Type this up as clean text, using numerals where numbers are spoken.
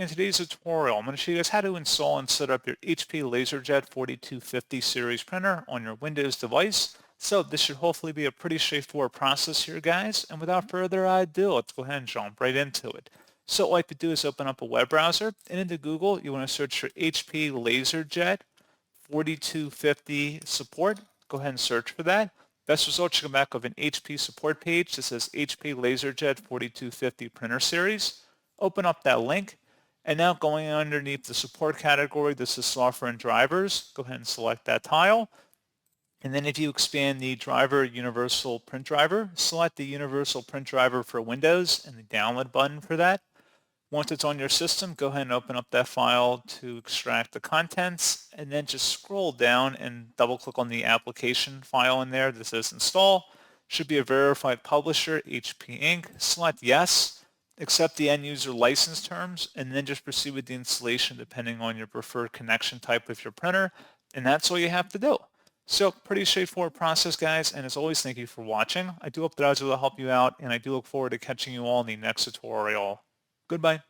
In today's tutorial, I'm going to show you guys how to install and set up your HP LaserJet 4250 series printer on your Windows device. So this should hopefully be a pretty straightforward process here, guys. And without further ado, let's go ahead and jump right into it. So all I have to do is open up a web browser, and into Google, you want to search for HP LaserJet 4250 support. Go ahead and search for that. Best results should come back of an HP support page that says HP LaserJet 4250 printer series. Open up that link. And now going underneath the support category, this is software and drivers. Go ahead and select that tile. And then if you expand the driver universal print driver, select the universal print driver for Windows and the download button for that. Once it's on your system, go ahead and open up that file to extract the contents, and then just scroll down and double click on the application file in there that says install. Should be a verified publisher, HP Inc. Select yes. Accept the end user license terms, and then just proceed with the installation depending on your preferred connection type with your printer, and that's all you have to do. So pretty straightforward process, guys, and as always, thank you for watching. I do hope that I was able to help you out, and I do look forward to catching you all in the next tutorial. Goodbye.